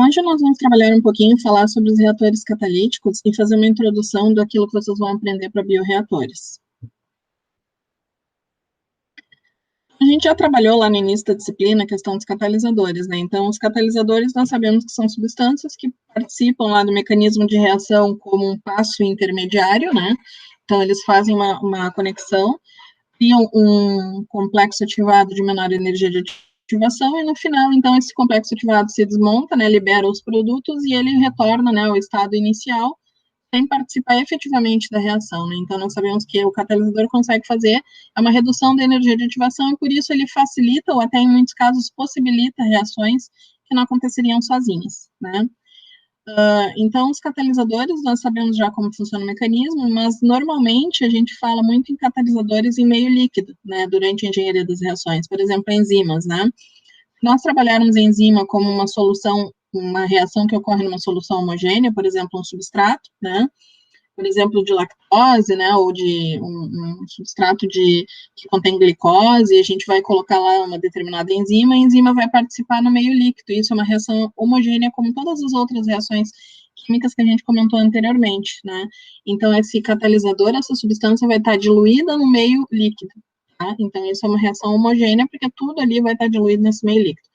Hoje nós vamos trabalhar um pouquinho, falar sobre os reatores catalíticos e fazer uma introdução daquilo que vocês vão aprender para bioreatores. A gente já trabalhou lá no início da disciplina a questão dos catalisadores, né? Então, os catalisadores nós sabemos que são substâncias que participam lá do mecanismo de reação como um passo intermediário, né? Então, eles fazem uma conexão, criam um complexo ativado de menor energia de ativação, e no final, então, esse complexo ativado se desmonta, né, libera os produtos e ele retorna, né, ao estado inicial, sem participar efetivamente da reação, né? Então, nós sabemos que o catalisador consegue fazer uma redução da energia de ativação, e por isso ele facilita, ou até em muitos casos possibilita, reações que não aconteceriam sozinhas, né? Então, os catalisadores, nós sabemos já como funciona o mecanismo, mas normalmente a gente fala muito em catalisadores em meio líquido, né, durante a engenharia das reações, por exemplo, enzimas, né? Nós trabalharmos a enzima como uma solução, uma reação que ocorre numa solução homogênea, por exemplo, um substrato, né? Por exemplo, de lactose, né, ou de um substrato que contém glicose, e a gente vai colocar lá uma determinada enzima, a enzima vai participar no meio líquido. Isso é uma reação homogênea, como todas as outras reações químicas que a gente comentou anteriormente, né? Então, esse catalisador, essa substância vai estar diluída no meio líquido, tá? Então, isso é uma reação homogênea, porque tudo ali vai estar diluído nesse meio líquido.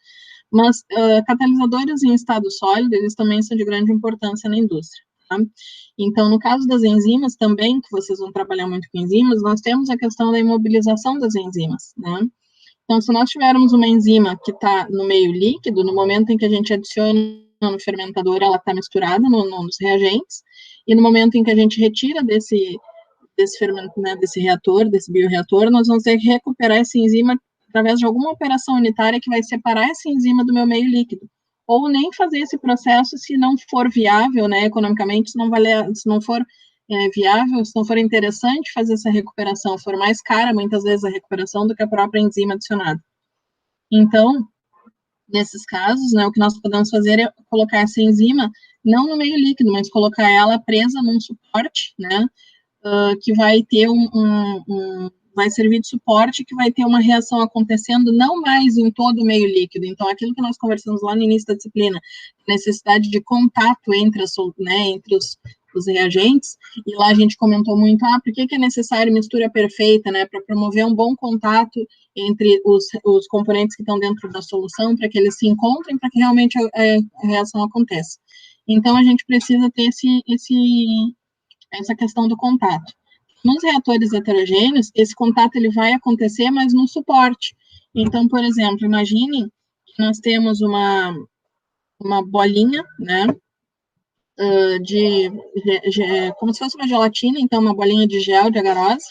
Mas catalisadores em estado sólido, eles também são de grande importância na indústria. Tá? Então, no caso das enzimas também, que vocês vão trabalhar muito com enzimas, nós temos a questão da imobilização das enzimas, né? Então, se nós tivermos uma enzima que está no meio líquido, no momento em que a gente adiciona no fermentador, ela está misturada nos reagentes, e no momento em que a gente retira desse fermento, né, desse reator, desse bioreator, nós vamos ter que recuperar essa enzima através de alguma operação unitária que vai separar essa enzima do meu meio líquido. Ou nem fazer esse processo se não for viável, né, economicamente, se não for viável, se não for interessante fazer essa recuperação, for mais cara, muitas vezes, a recuperação do que a própria enzima adicionada. Então, nesses casos, né, o que nós podemos fazer é colocar essa enzima não no meio líquido, mas colocar ela presa num suporte, né, que vai ter vai servir de suporte, que vai ter uma reação acontecendo não mais em todo o meio líquido. Então, aquilo que nós conversamos lá no início da disciplina, necessidade de contato entre os reagentes, e lá a gente comentou muito, por que é necessário mistura perfeita, né, para promover um bom contato entre os componentes que estão dentro da solução, para que eles se encontrem, para que realmente a reação aconteça. Então, a gente precisa ter essa questão do contato. Nos reatores heterogêneos, esse contato ele vai acontecer, mas no suporte. Então, por exemplo, imagine que nós temos uma bolinha, né, como se fosse uma gelatina, então uma bolinha de gel de agarose,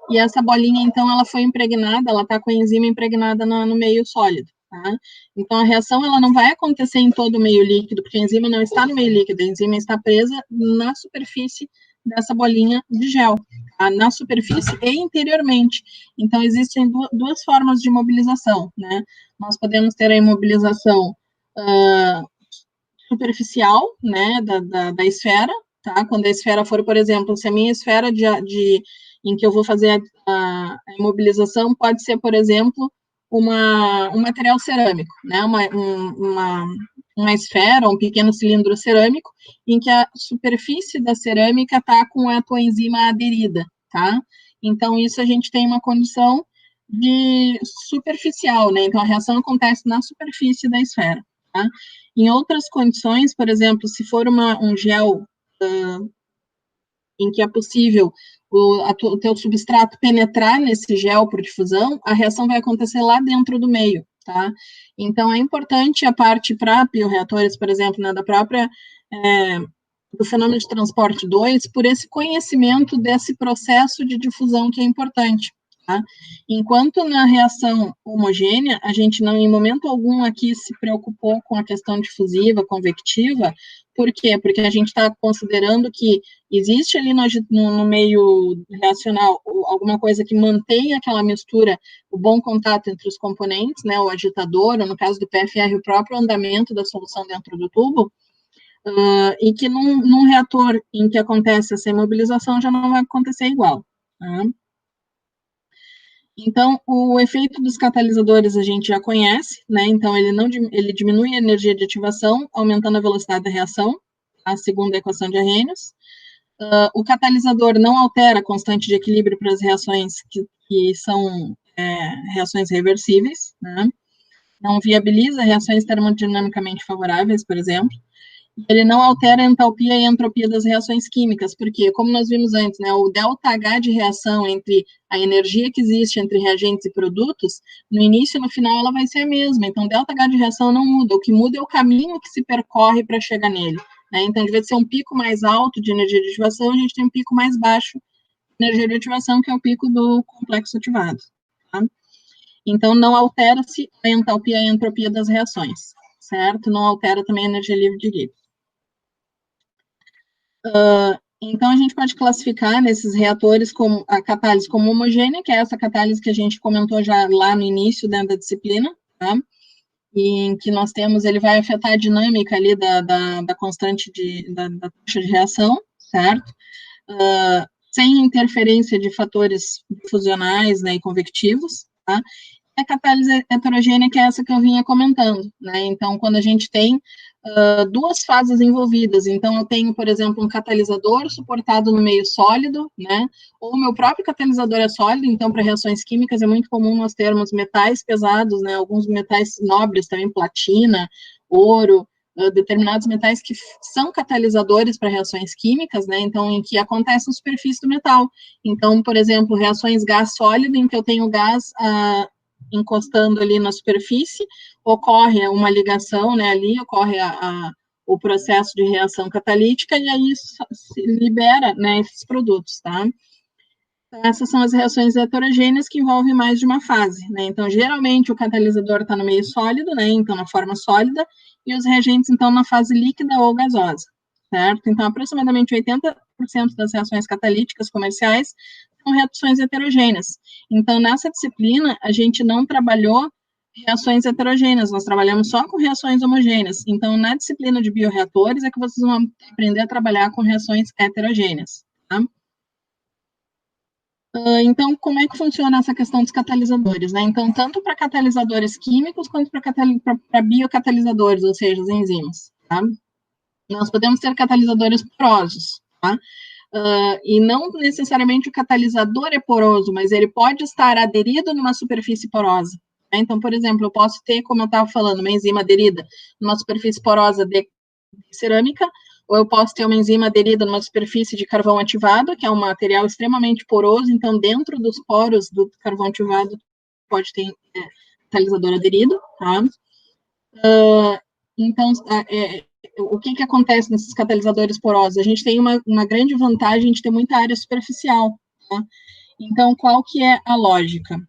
e essa bolinha, então, ela foi impregnada, ela está com a enzima impregnada no meio sólido, tá? Então, a reação, ela não vai acontecer em todo o meio líquido, porque a enzima não está no meio líquido, a enzima está presa na superfície dessa bolinha de gel, tá? Na superfície e interiormente. Então, existem duas formas de imobilização, né? Nós podemos ter a imobilização superficial, né, da esfera, tá? Quando a esfera for, por exemplo, se a minha esfera em que eu vou fazer a imobilização pode ser, por exemplo, um material cerâmico, né? Uma esfera, um pequeno cilindro cerâmico, em que a superfície da cerâmica está com a tua enzima aderida, tá? Então, isso a gente tem uma condição de superficial, né? Então, a reação acontece na superfície da esfera, tá? Em outras condições, por exemplo, se for um gel em que é possível o teu substrato penetrar nesse gel por difusão, a reação vai acontecer lá dentro do meio, tá? Então, é importante a parte para bioreatores, por exemplo, né, do fenômeno de transporte 2, por esse conhecimento desse processo de difusão que é importante, tá? Enquanto na reação homogênea, a gente não, em momento algum aqui, se preocupou com a questão difusiva, convectiva. Por quê? Porque a gente está considerando que existe ali no meio reacional alguma coisa que mantém aquela mistura, o bom contato entre os componentes, né, o agitador, ou no caso do PFR, o próprio andamento da solução dentro do tubo, e que num reator em que acontece essa imobilização já não vai acontecer igual. Tá? Então, o efeito dos catalisadores a gente já conhece, né? Então, ele diminui a energia de ativação, aumentando a velocidade da reação, a segunda equação de Arrhenius. O catalisador não altera a constante de equilíbrio para as reações que são reações reversíveis, né? Não viabiliza reações termodinamicamente favoráveis, por exemplo. Ele não altera a entalpia e a entropia das reações químicas, porque, como nós vimos antes, né, o ΔH de reação entre a energia que existe entre reagentes e produtos, no início e no final ela vai ser a mesma, então ΔH de reação não muda, o que muda é o caminho que se percorre para chegar nele, né? Então, ao invés de ser um pico mais alto de energia de ativação, a gente tem um pico mais baixo de energia de ativação, que é o pico do complexo ativado, tá? Então, não altera-se a entalpia e a entropia das reações, certo? Não altera também a energia livre de Gibbs. Então, a gente pode classificar nesses reatores como a catálise como homogênea, que é essa catálise que a gente comentou já lá no início dentro da disciplina, tá? E em que nós temos, ele vai afetar a dinâmica ali da constante da taxa de reação, certo? Sem interferência de fatores fusionais, né, e convectivos, tá? A catálise heterogênea, que é essa que eu vinha comentando, né? Então, quando a gente tem duas fases envolvidas, então eu tenho, por exemplo, um catalisador suportado no meio sólido, né? Ou o meu próprio catalisador é sólido, então para reações químicas é muito comum nós termos metais pesados, né? Alguns metais nobres também, platina, ouro, determinados metais que são catalisadores para reações químicas, né? Então, em que acontece na superfície do metal. Então, por exemplo, reações gás sólido, em que eu tenho gás encostando ali na superfície, ocorre uma ligação, né, ali ocorre o processo de reação catalítica e aí se libera, né, esses produtos, tá? Então, essas são as reações heterogêneas que envolvem mais de uma fase, né? Então, geralmente o catalisador está no meio sólido, né, então na forma sólida, e os reagentes, então, na fase líquida ou gasosa, certo? Então, aproximadamente 80% das reações catalíticas comerciais são reações heterogêneas. Então, nessa disciplina, a gente não trabalhou reações heterogêneas, nós trabalhamos só com reações homogêneas. Então, na disciplina de bioreatores é que vocês vão aprender a trabalhar com reações heterogêneas, tá? Então, como é que funciona essa questão dos catalisadores, né? Então, tanto para catalisadores químicos quanto para biocatalisadores, ou seja, as enzimas, tá? Nós podemos ter catalisadores porosos, tá? E não necessariamente o catalisador é poroso, mas ele pode estar aderido numa superfície porosa. Né? Então, por exemplo, eu posso ter, como eu estava falando, uma enzima aderida numa superfície porosa de cerâmica, ou eu posso ter uma enzima aderida numa superfície de carvão ativado, que é um material extremamente poroso, então dentro dos poros do carvão ativado pode ter catalisador aderido, tá? Então, o que acontece nesses catalisadores porosos? A gente tem uma grande vantagem de ter muita área superficial, tá? Então, qual que é a lógica?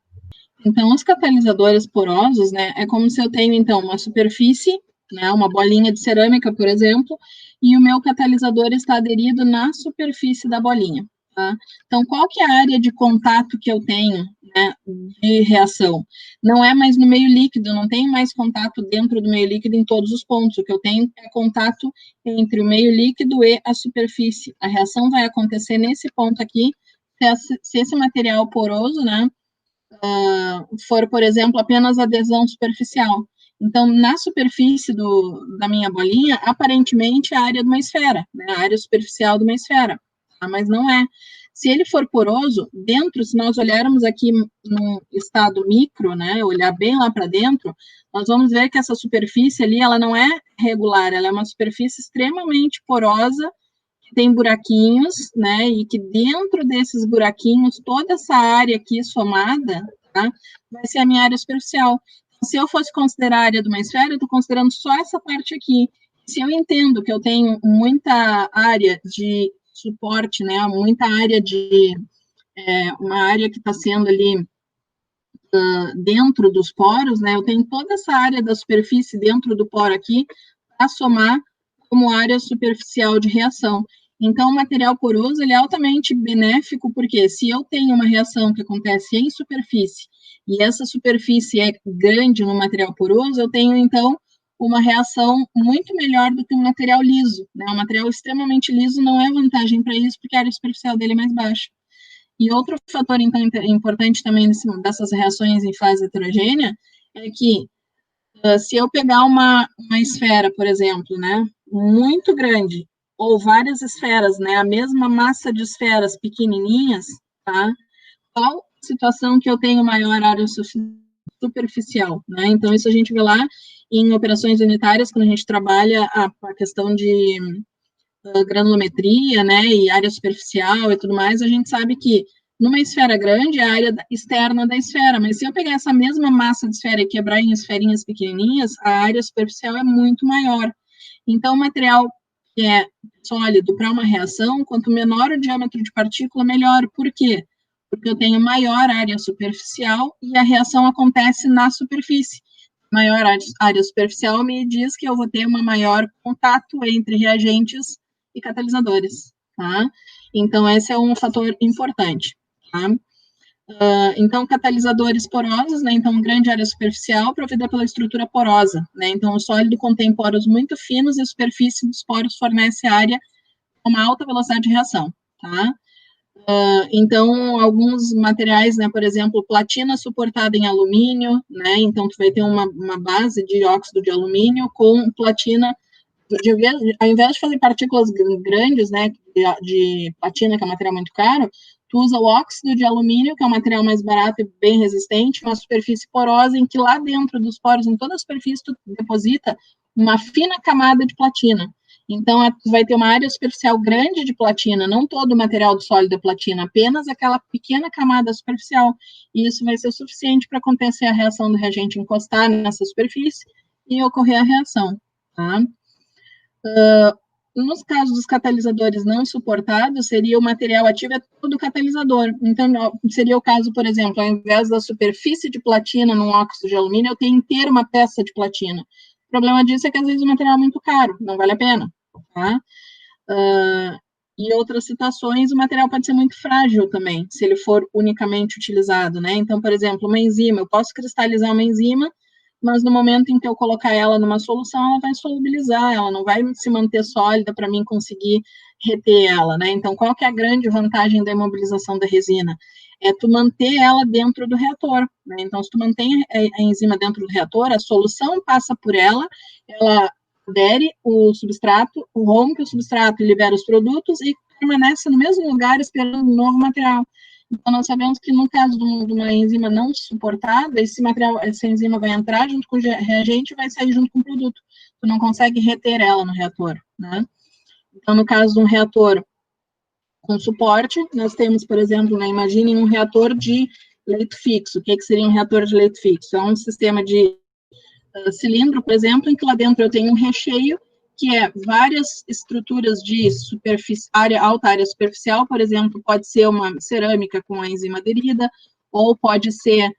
Então, os catalisadores porosos, né, é como se eu tenho, então, uma superfície, né, uma bolinha de cerâmica, por exemplo, e o meu catalisador está aderido na superfície da bolinha, tá? Então, qual que é a área de contato que eu tenho, né, de reação? Não é mais no meio líquido, não tenho mais contato dentro do meio líquido em todos os pontos, o que eu tenho é contato entre o meio líquido e a superfície. A reação vai acontecer nesse ponto aqui, se esse material poroso, né, for, por exemplo, apenas adesão superficial. Então, na superfície da minha bolinha, aparentemente é a área de uma esfera, né, a área superficial de uma esfera, tá? Mas não é. Se ele for poroso, dentro, se nós olharmos aqui no estado micro, né, olhar bem lá para dentro, nós vamos ver que essa superfície ali, ela não é regular, ela é uma superfície extremamente porosa, que tem buraquinhos, né, e que dentro desses buraquinhos, toda essa área aqui somada, tá, vai ser a minha área superficial. Se eu fosse considerar a área de uma esfera, eu estou considerando só essa parte aqui. Se eu entendo que eu tenho muita área de suporte, né, muita área uma área que está sendo ali dentro dos poros, né, eu tenho toda essa área da superfície dentro do poro aqui para somar como área superficial de reação. Então, o material poroso ele é altamente benéfico, porque se eu tenho uma reação que acontece em superfície, e essa superfície é grande no material poroso, eu tenho, então, uma reação muito melhor do que um material liso. Né? Um material extremamente liso não é vantagem para isso, porque a área superficial dele é mais baixa. E outro fator, então, importante também dessas reações em fase heterogênea é que, se eu pegar uma esfera, por exemplo, né, muito grande, ou várias esferas, né, a mesma massa de esferas pequenininhas, tá? Qual situação que eu tenho maior área superficial, né? Então, isso a gente vê lá em operações unitárias, quando a gente trabalha a questão de granulometria, né, e área superficial e tudo mais, a gente sabe que numa esfera grande é a área externa da esfera, mas se eu pegar essa mesma massa de esfera e quebrar em esferinhas pequenininhas, a área superficial é muito maior. Então, o material que é sólido para uma reação, quanto menor o diâmetro de partícula, melhor. Por quê? Porque eu tenho maior área superficial e a reação acontece na superfície. Maior área superficial me diz que eu vou ter um maior contato entre reagentes e catalisadores, tá? Então, esse é um fator importante, tá? Então, catalisadores porosos, né? Então, grande área superficial provida pela estrutura porosa, né? Então, o sólido contém poros muito finos e a superfície dos poros fornece área com uma alta velocidade de reação, tá? Então, alguns materiais, né? Por exemplo, platina suportada em alumínio, né? Então, tu vai ter uma base de óxido de alumínio com platina ao invés de fazer partículas grandes, né, de platina, que é um material muito caro, tu usa o óxido de alumínio, que é um material mais barato e bem resistente, uma superfície porosa em que lá dentro dos poros, em toda a superfície, tu deposita uma fina camada de platina. Então, tu vai ter uma área superficial grande de platina, não todo o material do sólido é platina, apenas aquela pequena camada superficial. E isso vai ser suficiente para acontecer a reação do reagente encostar nessa superfície e ocorrer a reação, tá? Nos casos dos catalisadores não suportados, seria o material ativo é todo catalisador. Então, seria o caso, por exemplo, ao invés da superfície de platina num óxido de alumínio, eu tenho inteira uma peça de platina. O problema disso é que, às vezes, o material é muito caro, não vale a pena, tá? Em outras situações, o material pode ser muito frágil também, se ele for unicamente utilizado, né? Então, por exemplo, uma enzima, eu posso cristalizar uma enzima, mas no momento em que eu colocar ela numa solução, ela vai solubilizar, ela não vai se manter sólida para mim conseguir reter ela, né? Então, qual que é a grande vantagem da imobilização da resina? É tu manter ela dentro do reator, né? Então, se tu mantém a enzima dentro do reator, a solução passa por ela adere o substrato, rompe o substrato e libera os produtos e permanece no mesmo lugar esperando um novo material. Então, nós sabemos que no caso de uma enzima não suportada, esse material, essa enzima vai entrar junto com o reagente e vai sair junto com o produto. Tu não consegue reter ela no reator, né? Então, no caso de um reator com suporte, nós temos, por exemplo, né, imagine um reator de leito fixo. O que seria um reator de leito fixo? É um sistema de cilindro, por exemplo, em que lá dentro eu tenho um recheio, que é várias estruturas de alta área superficial, por exemplo, pode ser uma cerâmica com a enzima aderida, ou pode ser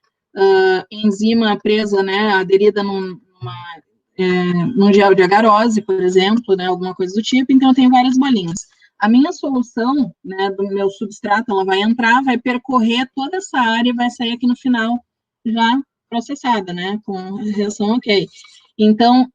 enzima presa, né, aderida num gel de agarose, por exemplo, né, alguma coisa do tipo, então eu tenho várias bolinhas. A minha solução, né, do meu substrato, ela vai entrar, vai percorrer toda essa área e vai sair aqui no final já processada, né, com reação ok. Então,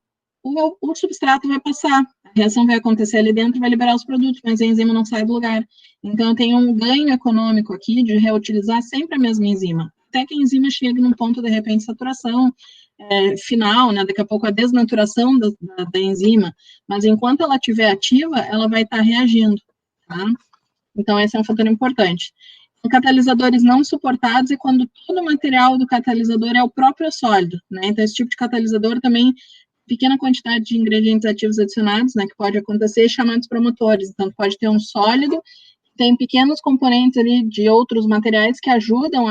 o substrato vai passar, a reação vai acontecer ali dentro, vai liberar os produtos, mas a enzima não sai do lugar. Então, eu tenho um ganho econômico aqui de reutilizar sempre a mesma enzima, até que a enzima chegue num ponto, de repente, de saturação final, né, daqui a pouco a desnaturação da enzima, mas enquanto ela estiver ativa, ela vai estar reagindo, tá? Então, esse é um fator importante. Catalisadores não suportados é quando todo o material do catalisador é o próprio sólido, né? Então, esse tipo de catalisador também, pequena quantidade de ingredientes ativos adicionados, né, que pode acontecer, chamados promotores. Então, pode ter um sólido, tem pequenos componentes ali de outros materiais que ajudam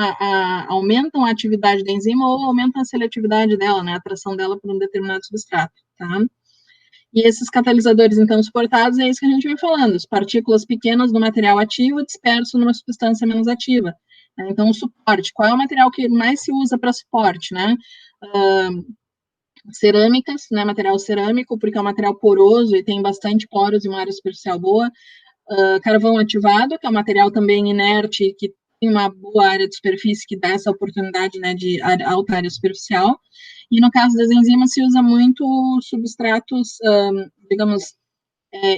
aumentam a atividade da enzima ou aumentam a seletividade dela, né, a atração dela por um determinado substrato, tá? E esses catalisadores, então, suportados, é isso que a gente vem falando, as partículas pequenas do material ativo disperso numa substância menos ativa. Né? Então, o suporte, qual é o material que mais se usa para suporte, né? Cerâmicas, né, material cerâmico, porque é um material poroso e tem bastante poros e uma área superficial boa. Carvão ativado, que é um material também inerte, que tem uma boa área de superfície, que dá essa oportunidade, né, de alta área superficial. E no caso das enzimas, se usa muito substratos, digamos,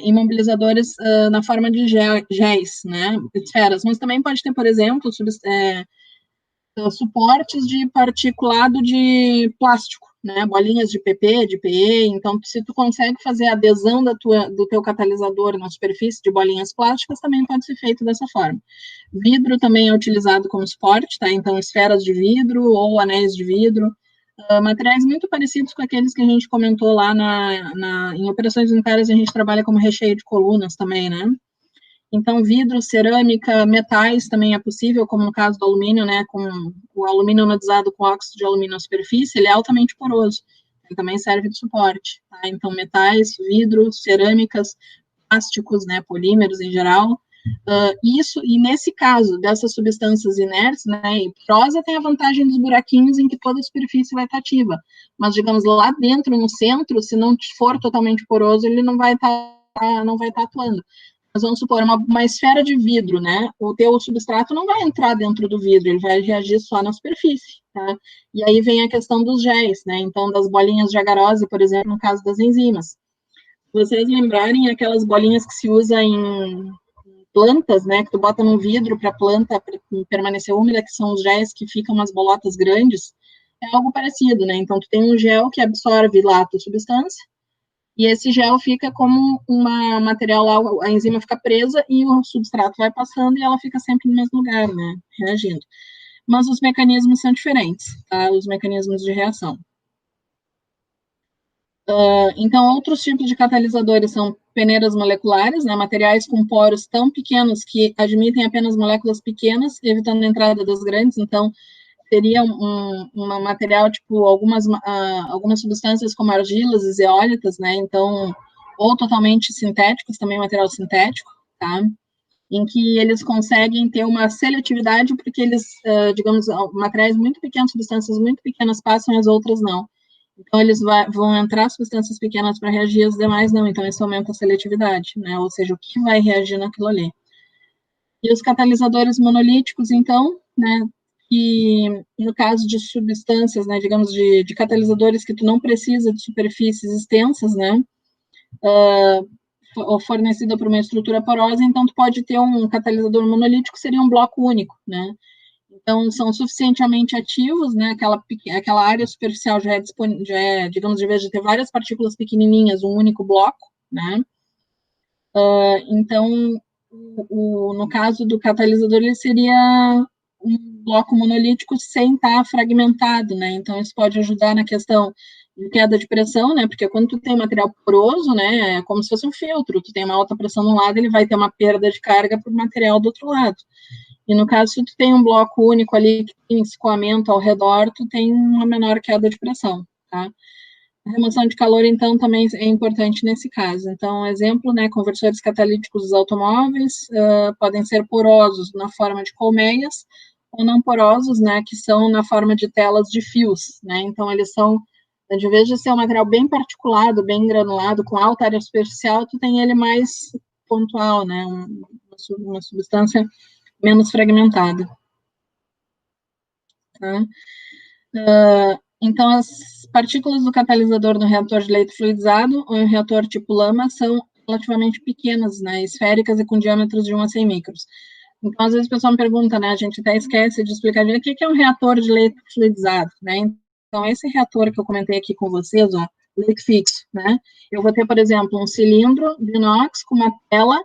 imobilizadores na forma de géis, né, esferas, mas também pode ter, por exemplo, suportes de particulado de plástico, né, bolinhas de PP, de PE, então se tu consegue fazer a adesão do teu catalisador na superfície de bolinhas plásticas, também pode ser feito dessa forma. Vidro também é utilizado como suporte, tá, então esferas de vidro ou anéis de vidro, materiais muito parecidos com aqueles que a gente comentou lá em operações unitárias, a gente trabalha como recheio de colunas também, né? Então, vidro, cerâmica, metais também é possível, como no caso do alumínio, né? Com o alumínio anodizado com óxido de alumínio na superfície, ele é altamente poroso. Ele também serve de suporte, tá? Então, metais, vidro, cerâmicas, plásticos, né? Polímeros em geral. E nesse caso dessas substâncias inertes, né, e porosa tem a vantagem dos buraquinhos em que toda a superfície vai estar ativa, mas digamos lá dentro, no centro, se não for totalmente poroso, ele não vai estar atuando. Mas vamos supor, uma esfera de vidro, né, o teu substrato não vai entrar dentro do vidro, ele vai reagir só na superfície, tá? E aí vem a questão dos géis, né, então das bolinhas de agarose, por exemplo, no caso das enzimas. Vocês lembrarem aquelas bolinhas que se usa em plantas, né, que tu bota num vidro para a planta permanecer úmida, que são os géis que ficam umas bolotas grandes, é algo parecido, né? Então, tu tem um gel que absorve lá a tua substância, e esse gel fica como um material lá, a enzima fica presa e o substrato vai passando e ela fica sempre no mesmo lugar, né, reagindo. Mas os mecanismos são diferentes, tá? Os mecanismos de reação. Então, outros tipos de catalisadores são peneiras moleculares, né, materiais com poros tão pequenos que admitem apenas moléculas pequenas, evitando a entrada das grandes. Então, seria um material, tipo, algumas substâncias como argilas e zeólitas, né, então, ou totalmente sintéticos, também material sintético, tá, em que eles conseguem ter uma seletividade, porque eles, digamos, materiais muito pequenos, substâncias muito pequenas passam e as outras não. Então, eles vão entrar substâncias pequenas para reagir, as demais não. Então, isso aumenta a seletividade, né? Ou seja, o que vai reagir naquilo ali. E os catalisadores monolíticos, então, né? Que, no caso de substâncias, né? Digamos, de catalisadores que tu não precisa de superfícies extensas, né? Fornecida por uma estrutura porosa, então tu pode ter um catalisador monolítico, seria um bloco único, né? Então, são suficientemente ativos, né? Aquela área superficial já é, digamos, de vez de ter várias partículas pequenininhas, um único bloco, né? Então, no caso do catalisador, ele seria um bloco monolítico sem estar fragmentado, né? Então, isso pode ajudar na questão de queda de pressão, né? Porque quando tu tem material poroso, né? É como se fosse um filtro. Tu tem uma alta pressão de um lado, ele vai ter uma perda de carga para o material do outro lado. E no caso, se tu tem um bloco único ali que tem escoamento ao redor, tu tem uma menor queda de pressão, tá? A remoção de calor, então, também é importante nesse caso. Então, exemplo, né, conversores catalíticos dos automóveis podem ser porosos na forma de colmeias ou não porosos, né, que são na forma de telas de fios, né? Então, eles são, de vez de ser um material bem particulado, bem granulado, com alta área superficial, tu tem ele mais pontual, né, uma substância menos fragmentada. Tá? Então, as partículas do catalisador no reator de leite fluidizado ou em reator tipo lama são relativamente pequenas, né, esféricas e com diâmetros de 1 a 100 micros. Então, às vezes o pessoal me pergunta, né, a gente até esquece de explicar o que é um reator de leite fluidizado, né? Então, esse reator que eu comentei aqui com vocês, ó, leite fixo, né? Eu vou ter, por exemplo, um cilindro de inox com uma tela,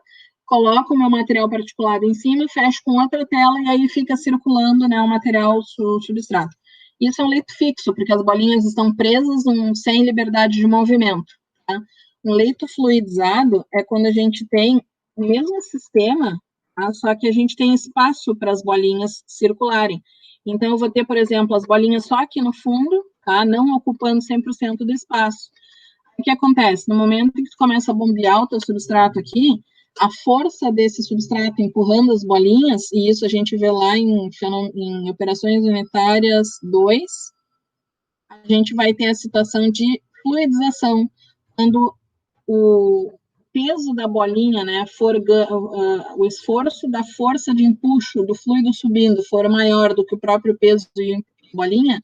coloco o meu material particulado em cima, fecho com outra tela e aí fica circulando, né, o material substrato. Isso é um leito fixo, porque as bolinhas estão presas sem liberdade de movimento. Tá? Um leito fluidizado é quando a gente tem o mesmo sistema, tá? Só que a gente tem espaço para as bolinhas circularem. Então, eu vou ter, por exemplo, as bolinhas só aqui no fundo, tá? Não ocupando 100% do espaço. O que acontece? No momento que tu começa a bombear o teu substrato aqui, a força desse substrato empurrando as bolinhas, e isso a gente vê lá em operações unitárias 2, a gente vai ter a situação de fluidização, quando o peso da bolinha, né, o esforço da força de empuxo do fluido subindo for maior do que o próprio peso de bolinha,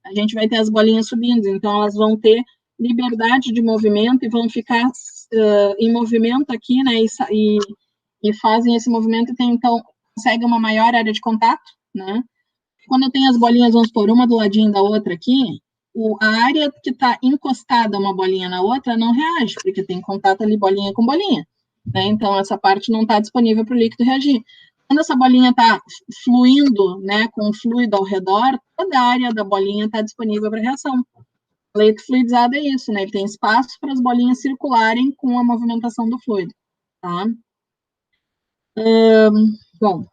a gente vai ter as bolinhas subindo, então elas vão ter liberdade de movimento e vão ficar em movimento aqui, né, e fazem esse movimento, e tem, então, consegue uma maior área de contato, né? Quando eu tenho as bolinhas, vamos por uma do ladinho da outra aqui, a área que está encostada uma bolinha na outra não reage, porque tem contato ali bolinha com bolinha, né? Então, essa parte não está disponível para o líquido reagir. Quando essa bolinha está fluindo, né, com o fluido ao redor, toda a área da bolinha está disponível para reação. O leito fluidizado é isso, né? Ele tem espaço para as bolinhas circularem com a movimentação do fluido, tá? Bom,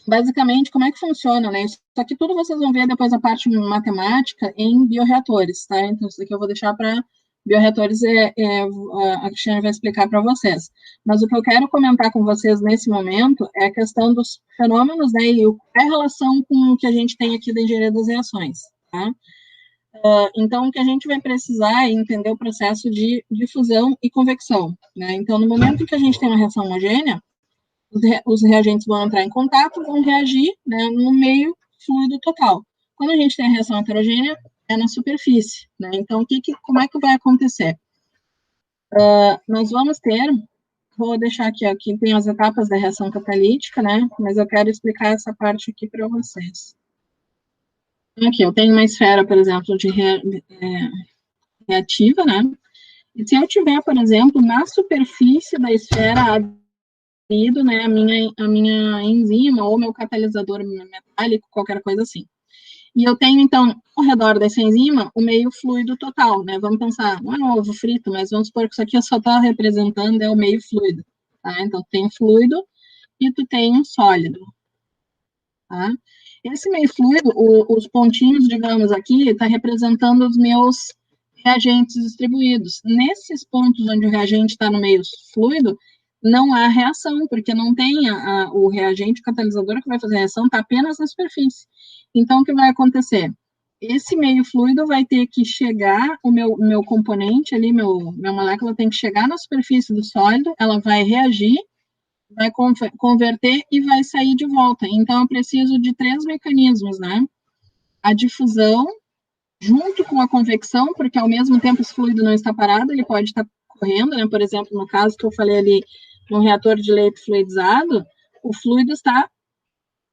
basicamente, como é que funciona, né? Isso aqui tudo vocês vão ver depois a parte matemática em bioreatores, tá? Então, isso aqui eu vou deixar para bioreatores, a Cristiane vai explicar para vocês. Mas o que eu quero comentar com vocês nesse momento é a questão dos fenômenos, né? E a relação com o que a gente tem aqui da engenharia das reações, tá? Então, o que a gente vai precisar é entender o processo de difusão e convecção, né? Então, no momento em que a gente tem uma reação homogênea, os reagentes vão entrar em contato, vão reagir, né, no meio fluido total. Quando a gente tem a reação heterogênea, é na superfície, né? Então, como é que vai acontecer? Nós vamos ter, vou deixar aqui tem as etapas da reação catalítica, né? Mas eu quero explicar essa parte aqui para vocês. Aqui, eu tenho uma esfera, por exemplo, reativa, né? E se eu tiver, por exemplo, na superfície da esfera né, a minha enzima ou meu catalisador metálico, qualquer coisa assim. E eu tenho, então, ao redor dessa enzima, o meio fluido total, né? Vamos pensar, não é um ovo frito, mas vamos supor que isso aqui só está representando o meio fluido, tá? Então, tem fluido e tu tem um sólido, tá? Esse meio fluido, os pontinhos, digamos aqui, está representando os meus reagentes distribuídos. Nesses pontos onde o reagente está no meio fluido, não há reação, porque não tem o reagente, o catalisador que vai fazer a reação, está apenas na superfície. Então, o que vai acontecer? Esse meio fluido vai ter que chegar, o meu componente ali, minha molécula tem que chegar na superfície do sólido, ela vai reagir, vai converter e vai sair de volta. Então, eu preciso de 3 mecanismos, né? A difusão, junto com a convecção, porque ao mesmo tempo esse fluido não está parado, ele pode estar correndo, né? Por exemplo, no caso que eu falei ali, no reator de leite fluidizado, o fluido está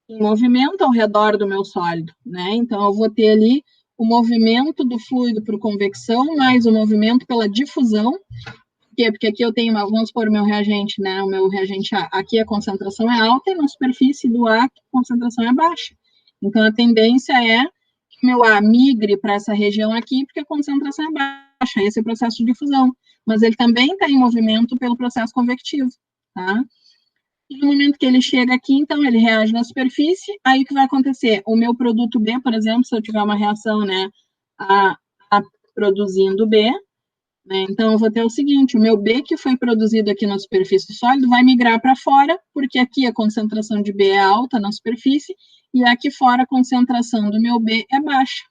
em movimento ao redor do meu sólido, né? Então, eu vou ter ali o movimento do fluido por convecção, mais o movimento pela difusão. Por quê? Porque aqui eu tenho, vamos supor, o meu reagente, né? O meu reagente A, aqui a concentração é alta e na superfície do A a concentração é baixa. Então, a tendência é que o meu A migre para essa região aqui, porque a concentração é baixa, esse é o processo de difusão. Mas ele também está em movimento pelo processo convectivo, tá? E no momento que ele chega aqui, então, ele reage na superfície, aí o que vai acontecer? O meu produto B, por exemplo, se eu tiver uma reação, né, A produzindo B, né, então eu vou ter o seguinte, o meu B que foi produzido aqui na superfície do sólido vai migrar para fora, porque aqui a concentração de B é alta na superfície, e aqui fora a concentração do meu B é baixa,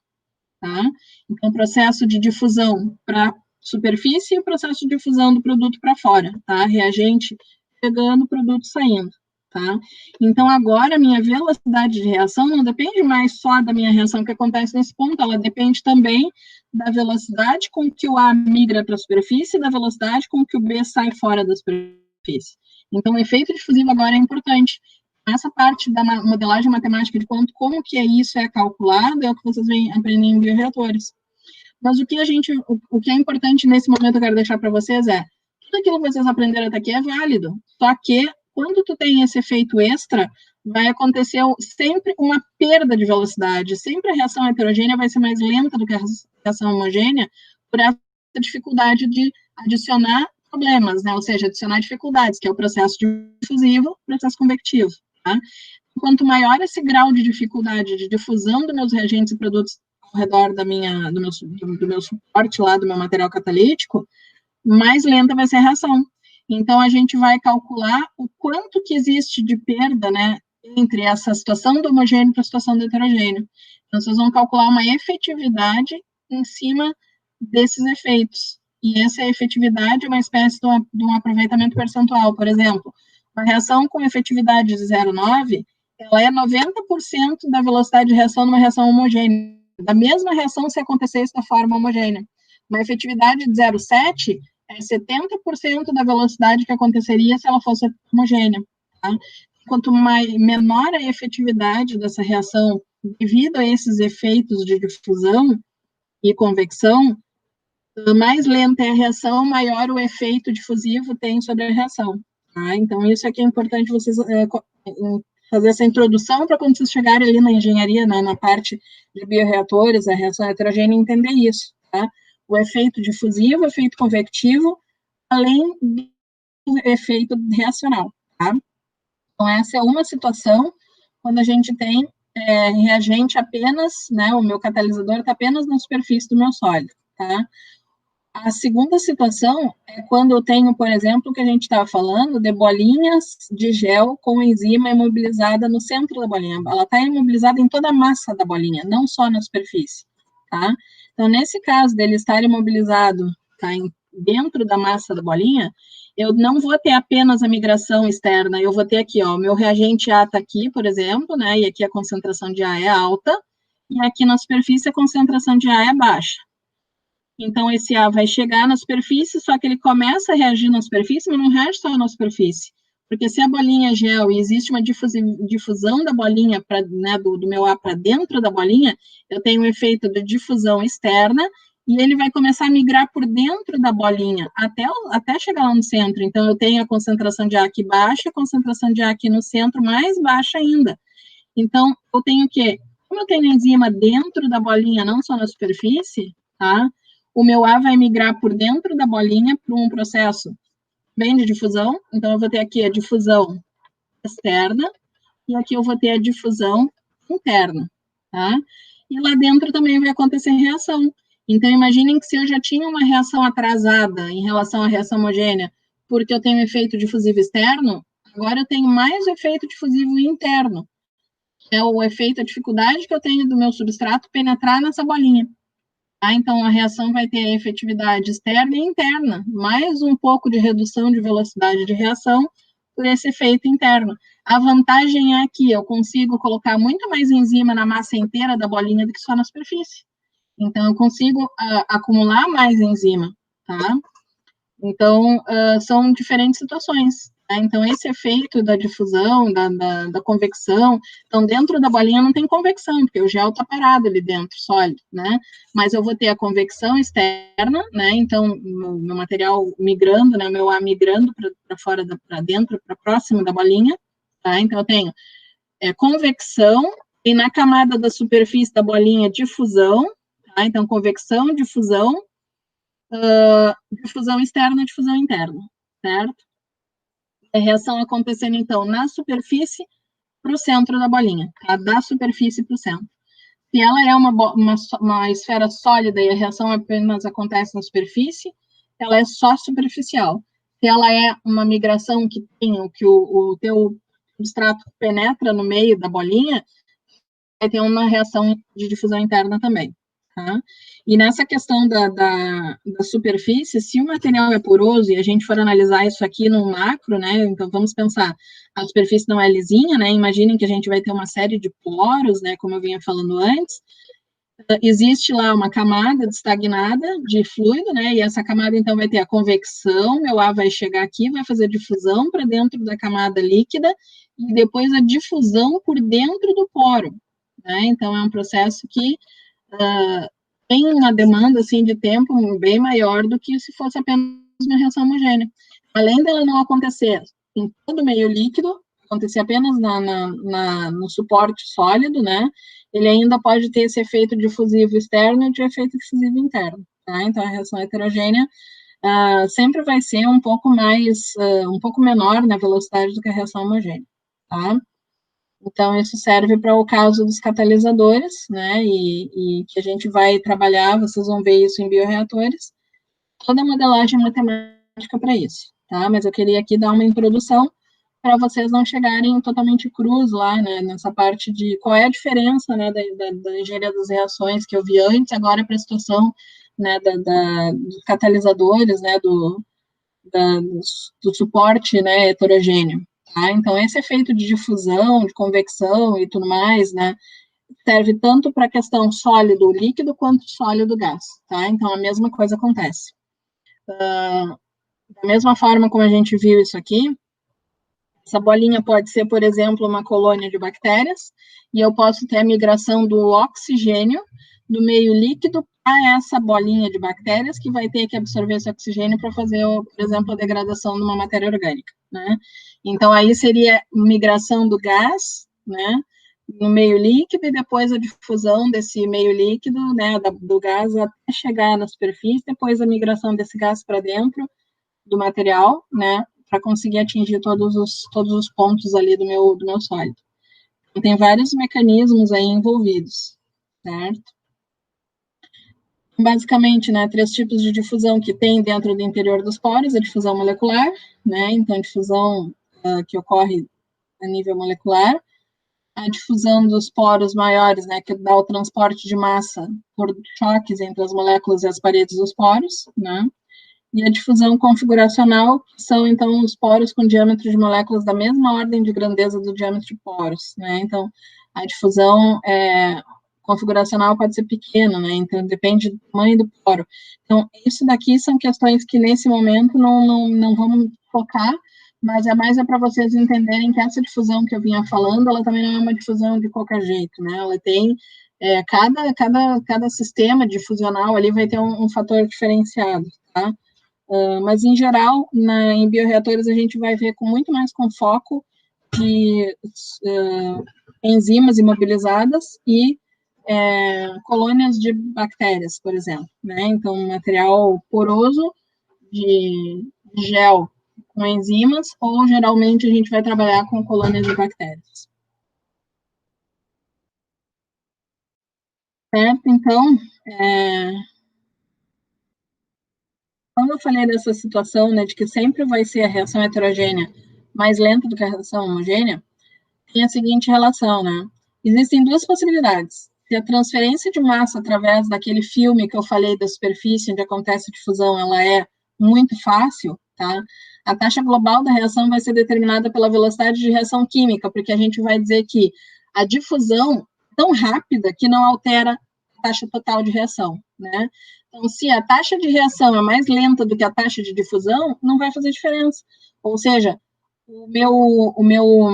tá? Então, o processo de difusão para superfície e o processo de difusão do produto para fora, tá? Reagente pegando, o produto saindo, tá? Então, agora, a minha velocidade de reação não depende mais só da minha reação que acontece nesse ponto, ela depende também da velocidade com que o A migra para a superfície e da velocidade com que o B sai fora da superfície. Então, o efeito difusivo agora é importante. Essa parte da modelagem matemática de como que isso é calculado é o que vocês vêm aprendendo em bioreatores. Mas o que é importante nesse momento eu quero deixar para vocês é tudo aquilo que vocês aprenderam até aqui é válido, só que quando tu tem esse efeito extra, vai acontecer sempre uma perda de velocidade, sempre a reação heterogênea vai ser mais lenta do que a reação homogênea, por essa dificuldade de adicionar problemas, né? Ou seja, adicionar dificuldades, que é o processo difusivo, processo convectivo, tá? Quanto maior esse grau de dificuldade de difusão dos meus reagentes e produtos ao redor do meu suporte lá, do meu material catalítico, mais lenta vai ser a reação. Então, a gente vai calcular o quanto que existe de perda, né, entre essa situação do homogêneo para a situação do heterogêneo. Então, vocês vão calcular uma efetividade em cima desses efeitos. E essa efetividade é uma espécie de um aproveitamento percentual. Por exemplo, uma reação com efetividade de 0,9, ela é 90% da velocidade de reação numa reação homogênea. Da mesma reação se acontecesse da forma homogênea. Uma efetividade de 0,7 é é 70% da velocidade que aconteceria se ela fosse homogênea, tá? Quanto menor a efetividade dessa reação devido a esses efeitos de difusão e convecção, mais lenta é a reação, maior o efeito difusivo tem sobre a reação. Tá? Então, isso aqui é importante vocês fazer essa introdução para quando vocês chegarem ali na engenharia, na parte de bioreatores, a reação heterogênea, entender isso. Tá? O efeito difusivo, o efeito convectivo, além do efeito reacional. Tá? Então, essa é uma situação quando a gente tem reagente apenas, né, o meu catalisador está apenas na superfície do meu sólido. Tá? A segunda situação é quando eu tenho, por exemplo, o que a gente estava falando, de bolinhas de gel com enzima imobilizada no centro da bolinha. Ela está imobilizada em toda a massa da bolinha, não só na superfície, tá? Então, nesse caso dele estar imobilizado, tá, dentro da massa da bolinha, eu não vou ter apenas a migração externa, eu vou ter aqui, ó, o meu reagente A está aqui, por exemplo, né, e aqui a concentração de A é alta, e aqui na superfície a concentração de A é baixa. Então, esse A vai chegar na superfície, só que ele começa a reagir na superfície, mas não reage só na superfície. Porque se a bolinha é gel e existe uma difusão da bolinha, né, do meu A para dentro da bolinha, eu tenho um efeito de difusão externa, e ele vai começar a migrar por dentro da bolinha, até chegar lá no centro. Então, eu tenho a concentração de A aqui baixa, a concentração de A aqui no centro mais baixa ainda. Então, eu tenho o quê? Como eu tenho enzima dentro da bolinha, não só na superfície, tá? O meu A vai migrar por dentro da bolinha para um processo bem de difusão. Então, eu vou ter aqui a difusão externa e aqui eu vou ter a difusão interna, tá? E lá dentro também vai acontecer reação. Então, imaginem que se eu já tinha uma reação atrasada em relação à reação homogênea, porque eu tenho efeito difusivo externo, agora eu tenho mais efeito difusivo interno, que é o efeito, a dificuldade que eu tenho do meu substrato penetrar nessa bolinha. Ah, então, a reação vai ter a efetividade externa e interna, mais um pouco de redução de velocidade de reação por esse efeito interno. A vantagem é que eu consigo colocar muito mais enzima na massa inteira da bolinha do que só na superfície. Então, eu consigo acumular mais enzima, tá? Então, são diferentes situações. Tá? Então, esse efeito da difusão, da convecção, então, dentro da bolinha não tem convecção, porque o gel está parado ali dentro, sólido, né? Mas eu vou ter a convecção externa, né? Então, meu material migrando, né? Meu A migrando para fora, para dentro, para próximo da bolinha, tá? Então, eu tenho convecção, e na camada da superfície da bolinha, difusão, tá? Então, convecção, difusão, difusão externa, difusão interna, certo? A reação acontecendo, então, na superfície para o centro da bolinha, tá? Da superfície para o centro. Se ela é uma esfera sólida e a reação apenas acontece na superfície, ela é só superficial. Se ela é uma migração que tem que o teu substrato penetra no meio da bolinha, vai ter uma reação de difusão interna também. Tá? E nessa questão da superfície, se o material é poroso, e a gente for analisar isso aqui no macro, né, então vamos pensar, a superfície não é lisinha, né, imaginem que a gente vai ter uma série de poros, né, como eu vinha falando antes, existe lá uma camada estagnada de fluido, né, e essa camada então vai ter a convecção, meu A vai chegar aqui, vai fazer difusão para dentro da camada líquida, e depois a difusão por dentro do poro, né, então é um processo que tem uma demanda assim, de tempo bem maior do que se fosse apenas uma reação homogênea. Além dela não acontecer em todo o meio líquido, acontecer apenas no suporte sólido, né? Ele ainda pode ter esse efeito difusivo externo e de efeito difusivo interno. Tá? Então, a reação heterogênea sempre vai ser um pouco menor na velocidade do que a reação homogênea. Tá? Então, isso serve para o caso dos catalisadores, né, e que a gente vai trabalhar, vocês vão ver isso em bioreatores, toda a modelagem matemática para isso, tá? Mas eu queria aqui dar uma introdução para vocês não chegarem totalmente crus lá, né, nessa parte de qual é a diferença, né, da engenharia das reações que eu vi antes, agora para a situação, né, dos catalisadores, né, do suporte, né, heterogêneo. Tá? Então, esse efeito de difusão, de convecção e tudo mais, né, serve tanto para a questão sólido-líquido quanto sólido-gás, tá? Então, a mesma coisa acontece. Da mesma forma como a gente viu isso aqui, essa bolinha pode ser, por exemplo, uma colônia de bactérias, e eu posso ter a migração do oxigênio do meio líquido para essa bolinha de bactérias, que vai ter que absorver esse oxigênio para fazer, por exemplo, a degradação de uma matéria orgânica, né? Então, aí seria migração do gás, né, no meio líquido, e depois a difusão desse meio líquido, né, do gás até chegar na superfície, depois a migração desse gás para dentro do material, né, para conseguir atingir todos os pontos ali do meu sólido. Então, tem vários mecanismos aí envolvidos, certo? Basicamente, né, 3 tipos de difusão que tem dentro do interior dos poros: a difusão molecular, né, então a difusão que ocorre a nível molecular, a difusão dos poros maiores, né, que dá o transporte de massa por choques entre as moléculas e as paredes dos poros, né, e a difusão configuracional, que são, então, os poros com diâmetro de moléculas da mesma ordem de grandeza do diâmetro de poros, né? Então, a difusão configuracional pode ser pequena, né? Então, depende do tamanho do poro. Então, isso daqui são questões que, nesse momento, não vamos focar, mas mais para vocês entenderem que essa difusão que eu vinha falando, ela também não é uma difusão de qualquer jeito, né? Ela tem, cada sistema difusional ali vai ter um fator diferenciado, tá? Mas, em geral, em bioreatores, a gente vai ver com muito mais com foco de enzimas imobilizadas e colônias de bactérias, por exemplo, né? Então, material poroso de gel com enzimas, ou geralmente a gente vai trabalhar com colônias de bactérias. Certo? Então, quando eu falei dessa situação, né, de que sempre vai ser a reação heterogênea mais lenta do que a reação homogênea, tem a seguinte relação, né? Existem 2 possibilidades. Se a transferência de massa através daquele filme que eu falei da superfície onde acontece a difusão, ela é muito fácil, tá? A taxa global da reação vai ser determinada pela velocidade de reação química, porque a gente vai dizer que a difusão é tão rápida que não altera a taxa total de reação, né? Então, se a taxa de reação é mais lenta do que a taxa de difusão, não vai fazer diferença. Ou seja, o meu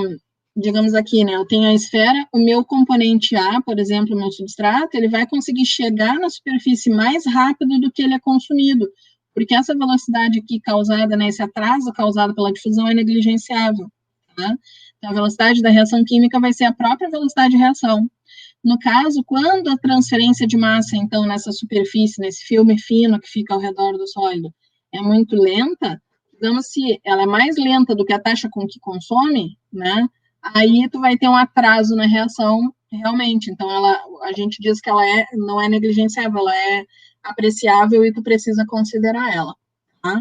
digamos aqui, né, eu tenho a esfera, o meu componente A, por exemplo, o meu substrato, ele vai conseguir chegar na superfície mais rápido do que ele é consumido, porque essa velocidade aqui causada, né, esse atraso causado pela difusão é negligenciável, tá? Então, a velocidade da reação química vai ser a própria velocidade de reação. No caso, quando a transferência de massa, então, nessa superfície, nesse filme fino que fica ao redor do sólido, é muito lenta, digamos, se ela é mais lenta do que a taxa com que consome, né, aí tu vai ter um atraso na reação, realmente. Então, a gente diz que ela não é negligenciável, ela é apreciável e tu precisa considerar ela, tá?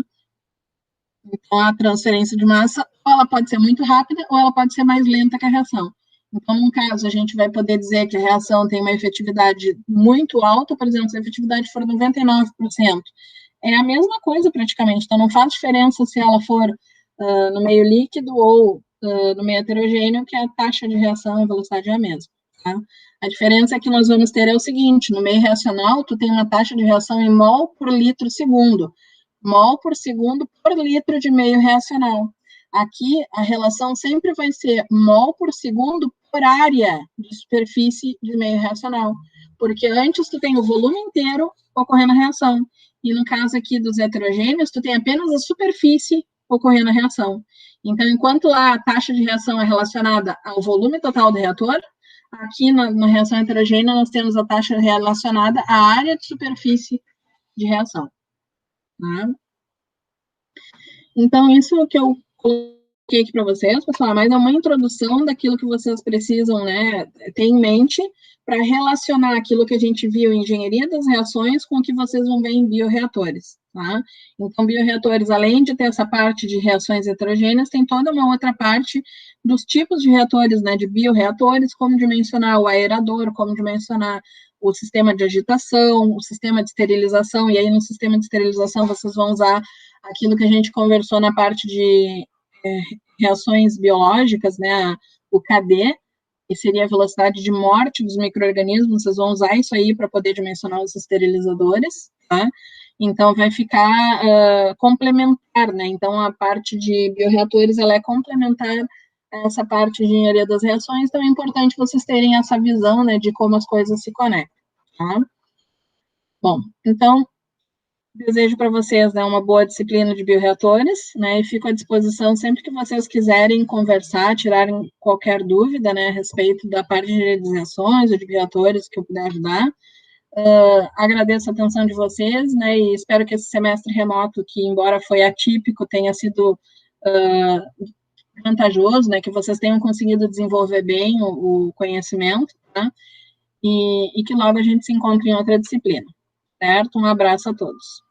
Então, a transferência de massa, ou ela pode ser muito rápida, ou ela pode ser mais lenta que a reação. Então, num caso, a gente vai poder dizer que a reação tem uma efetividade muito alta, por exemplo, se a efetividade for 99%, é a mesma coisa praticamente. Então, não faz diferença se ela for no meio líquido ou no meio heterogêneo, que a taxa de reação, a velocidade é a mesma. Tá? A diferença que nós vamos ter é o seguinte: no meio reacional, tu tem uma taxa de reação em mol por litro segundo. Mol por segundo por litro de meio reacional. Aqui, a relação sempre vai ser mol por segundo por área de superfície de meio reacional, porque antes tu tem o volume inteiro ocorrendo a reação, e no caso aqui dos heterogêneos, tu tem apenas a superfície ocorrendo a reação. Então, enquanto lá a taxa de reação é relacionada ao volume total do reator, aqui na reação heterogênea nós temos a taxa relacionada à área de superfície de reação. Tá? Então, isso que eu coloquei aqui para vocês, pessoal, mas é uma introdução daquilo que vocês precisam, né, ter em mente para relacionar aquilo que a gente viu em engenharia das reações com o que vocês vão ver em bioreatores, tá? Então, bioreatores, além de ter essa parte de reações heterogêneas, tem toda uma outra parte dos tipos de reatores, né, de bioreatores, como de mencionar o aerador, como de mencionar o sistema de agitação, o sistema de esterilização, e aí no sistema de esterilização vocês vão usar aquilo que a gente conversou na parte de reações biológicas, né, o KD, que seria a velocidade de morte dos micro-organismos, vocês vão usar isso aí para poder dimensionar os esterilizadores, tá? Então, vai ficar complementar, né? Então, a parte de bioreatores, ela é complementar a essa parte de engenharia das reações, então é importante vocês terem essa visão, né, de como as coisas se conectam, tá? Bom, então, desejo para vocês, né, uma boa disciplina de bioreatores, né, e fico à disposição sempre que vocês quiserem conversar, tirarem qualquer dúvida, né, a respeito da parte de realizações ou de bioreatores que eu puder ajudar. Agradeço a atenção de vocês, né, e espero que esse semestre remoto, que embora foi atípico, tenha sido vantajoso, né, que vocês tenham conseguido desenvolver bem o conhecimento, tá? E que logo a gente se encontre em outra disciplina, certo? Um abraço a todos.